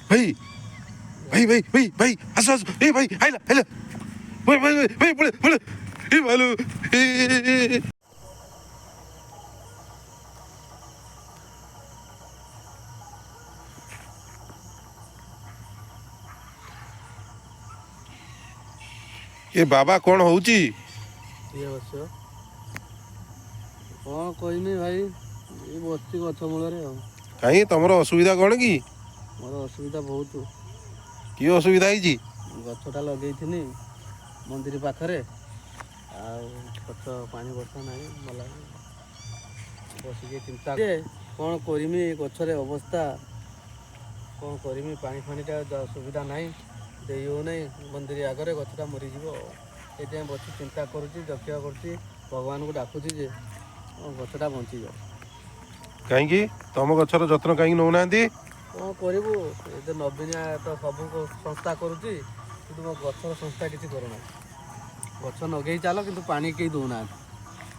भाई भाई भाई भाई भाई आसो आसो ए भाई आइला आइला भाई भाई भाई पळे पळे ए भालू ए ए बाबा कौन होउची ये बस कौन कहमी भाई ये बस गछ मूल कहीं तुमर असुविधा कौन कि मोर असुविधा बहुत कि असुविधा है गछटा लगे मंदिर पाखरे गछ पानी बर्षा ना मला बस चिंता कौन करमी गचर अवस्था कौन करमी पानी फाणीटा सुविधा ना दे हो ना मंदिर आगे गछटा मरीज ये बस चिंता करुच्ची जक्षा कर भगवान को डाकुची जे गछटा बंची जाओ कहीं तुम गचर जत्न कहीं नौना कौन करू ये नवीनिया तो सब संस्था करुच्ची कि मो गचर संस्था किसी करना गछ नगे चल कि पानी कहीं दौना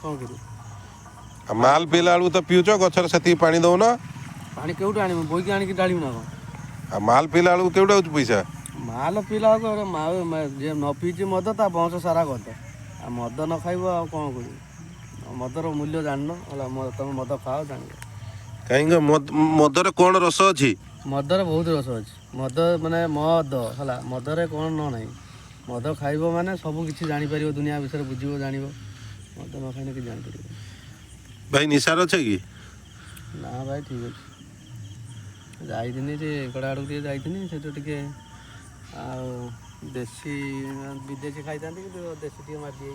कौन करू माल पीला बेलू तो पीउच गचर से पानी दौन पानी केउटू आनी बोईकी आनिक डाली ना कौन माल पीला बेलू केउटा होउछ पैसा माल पीला जे न पीची मद ता बंश सारा गद आ मद न खाइब आ कौन करू मदर मूल्य जान तुम मद खाओ जान कहीं मदर कौन रस अच्छी मदर बहुत रस अच्छी मद माने मद है मदर कौन न ना मद खाइब माने सब किसी जापर दुनिया विषय बुझे जान मद न खाने कि जापर भाई निशार अच्छे कि ना भाई ठीक अच्छे जाइए कड़ा आड़ जाइए देशी विदेशी खाई था कि देशी टे मारी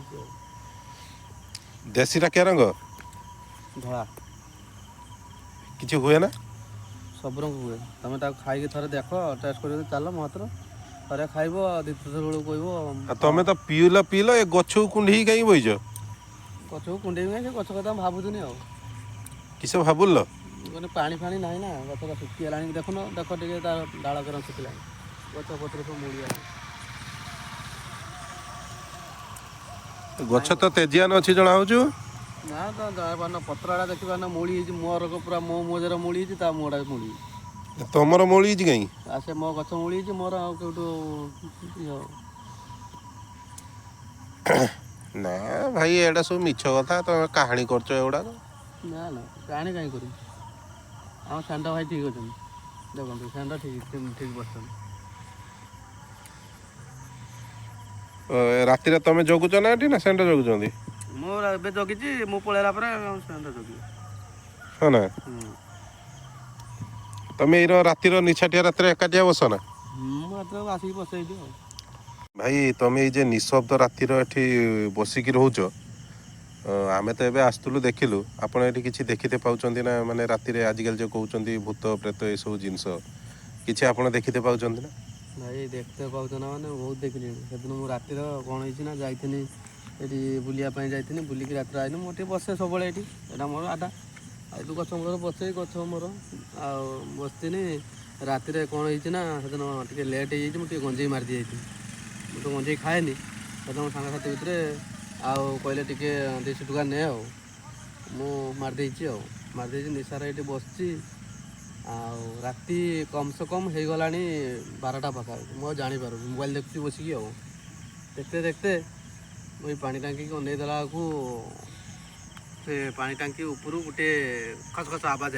देशीटा क्या रंग धला किसी हुए ना सब रंग हुए तुम खाई थे देख टेस्ट कर चल मात्र थे खाइब द्वितीय बेलू कह तुम तो पील पील ए गछ कुंडे कहीं बहीच गछ को कुंडे गछ कथा भावुनी किस भाबुल मैंने पानी फाणी ना ना गछ सुखीगला देखुन देख टे डाल कर सुखिला गछ पत्र सब मुड़ीगला गछ तो तेजियान अच्छी जना हो ना तो जापार पत्रटा देखा ना मूड़ी मोर पूरा मो मोजर मूड़ी मुहटा मूड़ी तुमर मोड़ी कहीं से मो गछ मूड़ी मोर कौटू ना भाई एटा सब मिछ कथा तुम कहानी करछ एगुड़ा ना ना कहानी कहीं कर आम सांड भाई ठीक अच्छे देखो सांड ठीक ठीक बस राति तुम जगुच ना एटी ना सेंट जगुचंदी मुझे जगी मु पलैला जगी हाँ ना तुम ये रातिर निछाटिया रात एकाटिया बस ना आसिक बस भाई तुम ये निशब्द रातिर एठी बसिकी रोच आमे तो एबे आसतुलु देखिलु आपण एठी किछि देखिते पाउचंदी ना माने रातिर आजिकल जो कहउचंदी भूत प्रेत ए सब जिंस किछि आपण देखिते पाउचंदी ना भाई देखते पाउछ ना माने बहुत देखली सेदिन मु रातिर कोन होइछि ना जाइथिनी एठी बुलिया पई जाइथिनी बुलिकी रातिर आइनु मोटे बसे सबले एठी एटा मोर आटा आ दु गछ मोर बसे गछ मोर आ बसथिनी रातिर कोन होइछि ना सेदिन टिके लेट हे जाइछि मु टिके गंजेई मार दी जाइथिनी मु तो गंजेई खाएनी सेदिन सांगा साथी भितरे आउ कहले टिके 200 टका ने आउ मु मार देइछि आउ मार देइछि निसार एठी बसछि आउ राति कम से कम हो गला 12टा पाखा मु जानी पार मोबाइल देखती बसिकी आउ देखते देखते मुझे पानी टांकी को नहीं देला को से पानी टांकी ऊपर गोटे खस खस आवाज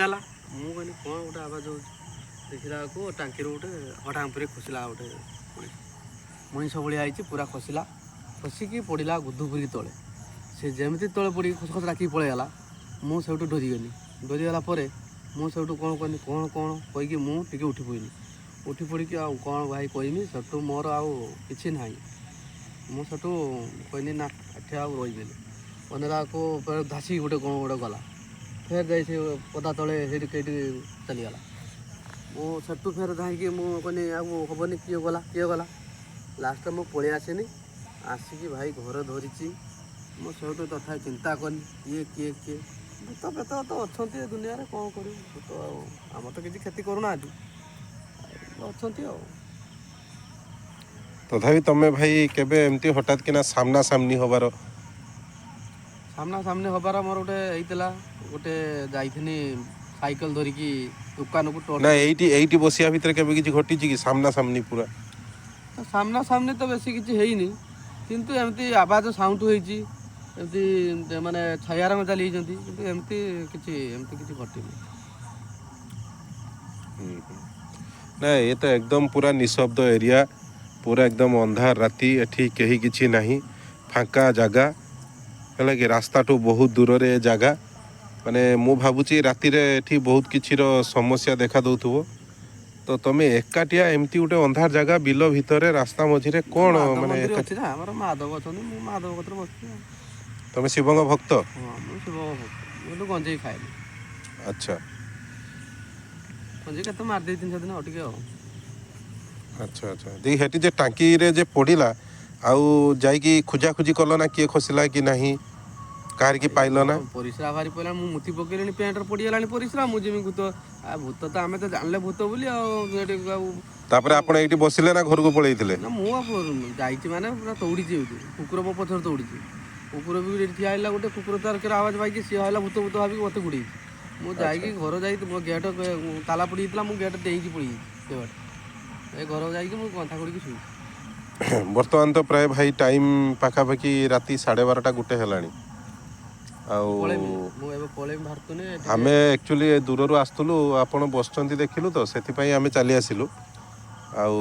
आला मु कहनी कौन गोटे आवाज हो देखला को टांकी गोटे हठा उपरे खसला गोटे मनीष भाया आई पूरा खसला खसिकी पड़ा गुदुपुरी तले से जमी तले पड़ी खस खस राखी पलैगला मुझे डरीगली डरीगला मुझे कौन कहनी कौन कौन कहीकि मुझे उठी पड़ी उठी पड़ी आ कौन भाई कहमी सेठू मोर आउ कि ना मुझे कहनी ना एठे आ रही अनेरा को धासी गोटे कौन गोटे गला फेर जाए पदा तले चलीगला मुझे फेर धाई मुझे कहनी आबनी किए गला लास्ट मु पलि आसेनी आसिकी भाई घर धरी मुझे तथा चिंता कनी ये किए किए भूत प्रेत तो अच्छा दुनिया कौन कर तो आम तो किसी क्षति करूना अच्छा तथापि तमें भाई केबे एमती हठात किना सामना सामनी हबार सामना सामनी हबार मोर गोटे होता गोटे जाइथिनी ସାଇକେଲ ଧରିକି ଦୋକାନକୁ ନା ଟର୍ଚ୍ଚ ଏଇଠି ବସିବା ଭିତରେ କେବେ କିଛି ଘଟିଛି କି ସାମ୍ନା ସାମ୍ନି ପୁରା? ସାମ୍ନା ସାମ୍ନି ତ ବେଶୀ କିଛି ହେଇନି, କିନ୍ତୁ ଏମିତି ଆବାଜ ସାଉଣ୍ଡ ହେଇଛି, ଏମିତି ମାନେ ଛାୟାରାମ ଚାଲିଯାଇଛନ୍ତି, କିନ୍ତୁ ଏମିତି କିଛି ଘଟିନି। ନା ଏ ତ ଏକଦମ ପୁରା ନିଶବ୍ଦ ଏରିଆ, ପୁରା ଏକଦମ ଅନ୍ଧାର ରାତି, ଏଠି କେହି କିଛି ନାହିଁ, ଫାଙ୍କା ଜାଗା ହେଲା କି, ରାସ୍ତାଠୁ ବହୁତ ଦୂରରେ ଏ ଜାଗା। ମାନେ ମୁଁ ଭାବୁଛି ରାତିରେ ଏଠି ବହୁତ କିଛିର ସମସ୍ୟା ଦେଖା ଦେଉଥିବ। ତ ତମେ ଏକାଟିଆ ଏମିତି ଗୋଟେ ଅନ୍ଧାର ଜାଗା, ବିଲ ଭିତରେ, ରାସ୍ତା ମଝିରେ ନା କ'ଣ ମାଧବ ମାନେ ମନ୍ଦିର ଏକାଠି? ଅଛି ନା, ଆମର ମାଧବ ଅଛନ୍ତି, ମୁଁ ମାଧବ କତିରେ ବସିଛି ଆଉ। ତମେ ଶିବଙ୍କ ଭକ୍ତ? ହଁ ମୁଁ ଶିବଙ୍କ ଭକ୍ତ, ମୁଁ କିନ୍ତୁ ଗଞ୍ଜେଇ ଖାଏନି। ଆଚ୍ଛା ଗଞ୍ଜେଇ କେତେ ମାରି ଦେଇଥିଲି ସେଦିନ ଆଉ ଟିକେ ଆଉ। ଆଚ୍ଛା ଆଚ୍ଛା। ସେଠି ଯେ ଟାଙ୍କିରେ ଯେ ପଡ଼ିଲା, ଆଉ ଯାଇକି ଖୋଜାଖୋଜି କଲ ନା କିଏ ଖସିଲା କି ନାହିଁ, କାହାରିକି ଭାଇ ପାଇଲ ନା? ମୋର ପରିସ୍ରା ବାହାରି ପଡ଼ିଲା, ମୁଁ ମୁତି ପକେଇଲିଣି, ପ୍ୟାଣ୍ଟରେ ପଡ଼ିଗଲାଣି ପରିସ୍ରା, ମୁଁ ଯେମିତି ଭୂତ ତ ଆମେ ତ ଜାଣିଲେ ଭୂତ ବୋଲି ଆଉ ସେଠି ଆଉ ତାପରେ ଆପଣ ଏଇଠି ବସିଲେ ନା ଘରକୁ ପଳେଇଥିଲେ? ନା ମୁଁ ଆଉ ଯାଇଛି ମାନେ ପୁରା ଦୌଡ଼ିଛି ଏଇଠି, କୁକୁର ମୋ ପଛରେ ଦୌଡ଼ିଛି। କୁକୁର ବି ଏଠି ଠିଆ ହେଇଲା, ଗୋଟେ କୁକୁର ତାର ଆୱାଜ ପାଇକି ସିଏ ହେଲା ଭୂତ ଭାବିକି ମୋତେ ଗୋଡ଼େଇଛି। ମୁଁ ଆଚ୍ଛା ଯାଇକି ଘର ଯାଇକି ମୋ ଗେଟ୍ ତାଲା ପଡ଼ି ଯାଇଥିଲା, ମୁଁ ଗେଟ୍ ଡେଇଁକି ପଳେଇଯାଇଛି ସେ ବାଟେ। ଏ ଘରକୁ ଯାଇକି ମୁଁ ଗନ୍ଥା କରିକି ଶୋଇଛି। ବର୍ତ୍ତମାନ ତ ପ୍ରାୟ ଭାଇ ଟାଇମ୍ ପାଖାପାଖି ରାତି 12:30 ଗୋଟେ ହେଲାଣି। ଆଉ ମୁଁ ପଳେଇମି, ମୁଁ ଏବେ ପଳେଇମି ବାହାରୁଥିନି ଟିକେ। ଆମେ ଆକ୍ଚୁଆଲି ଦୂରରୁ ଆସିଥିଲୁ, ଆପଣ ବସିଛନ୍ତି ଦେଖିଲୁ ତ, ସେଥିପାଇଁ ଆମେ ଚାଲି ଆସିଲୁ। ଆଉ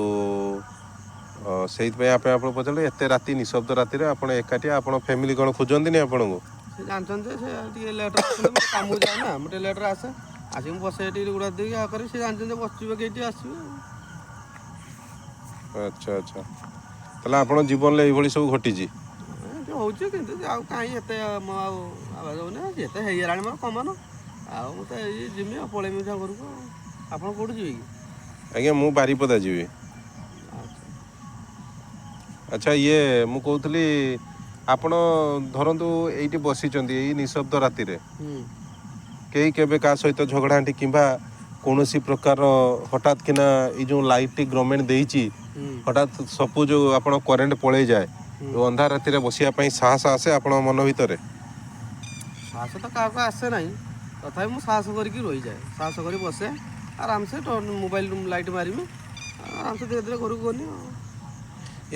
ସେଇଥିପାଇଁ ଆପଣ ପଚାରିଲେ ଏତେ ରାତି ନିଶବ୍ଦ ରାତିରେ ଆପଣ ଏକାଠିଆ, ଆପଣ ଫ୍ୟାମିଲି କ'ଣ ଖୋଜନ୍ତିନି ଆପଣଙ୍କୁ? ସେ ଜାଣିଛନ୍ତି ଯେ ସେ ଟିକେ ଲେଟ୍ରେ ଆସନ୍ତି, ମୁଁ କାମକୁ ଯାଏ ନା, ମୁଁ ଟିକେ ଲେଟ୍ରେ ଆସେ, ଆସିକି ମୁଁ ବସେ ଟିକେ ଗୁଡ଼ା ଦେଇକି ଆଗ କରି, ସେ ଜାଣିଛନ୍ତି ଯେ ବସିବେ କି ଏଇଠି ଆସିବେ ଆଉ। ଆଚ୍ଛା ଆଚ୍ଛା, ତାହେଲେ ଆପଣ ଜୀବନରେ ଏଇଭଳି ସବୁ ଘଟିଛି? ଏମିତି ହେଉଛି, କିନ୍ତୁ ଆଉ କାହିଁ ଏତେ ମୁଁ ଆଉ ଆବାଜ ହେଉନି, ଯେତେ ହେଇଗଲାଣି ମୋର କମନ। ଆଉ ମୁଁ ତ ଏଇ ଯିମି ଆଉ, ପଳେଇମି ଯା ଘରକୁ ଆଉ। ଆପଣ କେଉଁଠି ଯିବେ କି? ଆଜ୍ଞା ମୁଁ ବାରିପଦା ଯିବି। ଆଚ୍ଛା ଆଚ୍ଛା ମୁଁ କହୁଥିଲି, ଆପଣ ଧରନ୍ତୁ ଏଇଠି ବସିଛନ୍ତି ଏଇ ନିଶବ୍ଦ ରାତିରେ, ହୁଁ କେହି କେବେ କାହା ସହିତ ଝଗଡ଼ାଣ୍ଟି କିମ୍ବା କୌଣସି ପ୍ରକାର ହଠାତ୍ କିନା ଏଇ ଯେଉଁ ଲାଇଟ୍ଟି ଗଭର୍ଣ୍ଣମେଣ୍ଟ ଦେଇଛି, ହୁଁ ହଠାତ୍ ସପୋଜ୍ ଆପଣ କରେଣ୍ଟ ପଳେଇଯାଏ, ହୁଁ ଯେଉଁ ଅନ୍ଧାର ରାତିରେ ବସିବା ପାଇଁ ସାହସ ଆସେ ଆପଣଙ୍କ ମନ ଭିତରେ? ସାହସ ତ କାହାକୁ ଆସେ ନାହିଁ, ତଥାପି ମୁଁ ସାହସ କରିକି ରହିଯାଏ, ସାହସ କରି ବସେ ଆରାମସେ, ମୋବାଇଲ ଲାଇଟ୍ ମାରିବି, ଆରାମସେ ଧୀରେ ଧୀରେ ଘରକୁ ଗଲି ଆଉ।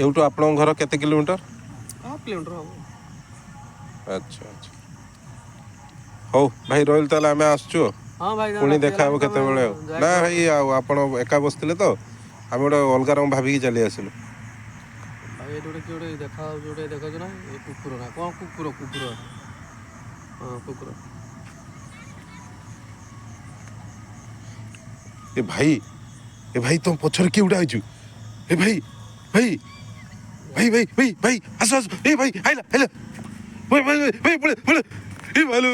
ଏଇଠୁ ଆପଣଙ୍କ ଘର କେତେ କିଲୋମିଟର? 1.5 କିଲୋମିଟର ହେବ। ଆଚ୍ଛା ଆଚ୍ଛା, ହଉ ଭାଇ ରହିଲି, ତାହେଲେ ଆମେ ଆସୁଛୁ। ହଁ ଭାଇ ତମେ ପୁଣି ରାତି ଦେଖାହବ ହେଲାଣି, ତମେ କେତେବେଳେ ଆଉ। ଯାଇ ନା ଘର ଭାଇ ଆଉ ଆପଣ ଏକା ବସିଥିଲେ ତ, ଆମେ ଗୋଟେ ଅଲଗା ରଙ୍ଗ ଭାବିକି ଚାଲି ଆସିଲୁ। ଭାଇ ଏଇଠି ଗୋଟେ କିଏ ଗୋଟେ ଦେଖାଯାଉଛି, ଗୋଟେ ଦେଖାଯାଉଛି ନା, ଏ କୁକୁର ନା କ'ଣ? କୁକୁର ହଁ କୁକୁର। ଏ ଭାଇ ତମ ପଛରେ କିଏ ଗୋଟେ ଆଇଛୁ? ଏ ଭାଇ ଭାଇ ଭାଇ ଭାଇ ଭାଇ ଭାଇ ଆସ ଆସ, ଏ ଭାଇ ଆଇଲା ଆଇଲା, ଭାଇ ଭାଇ ଭାଇ ପଳେ ପଳେ, ଏ ଭାଲୁ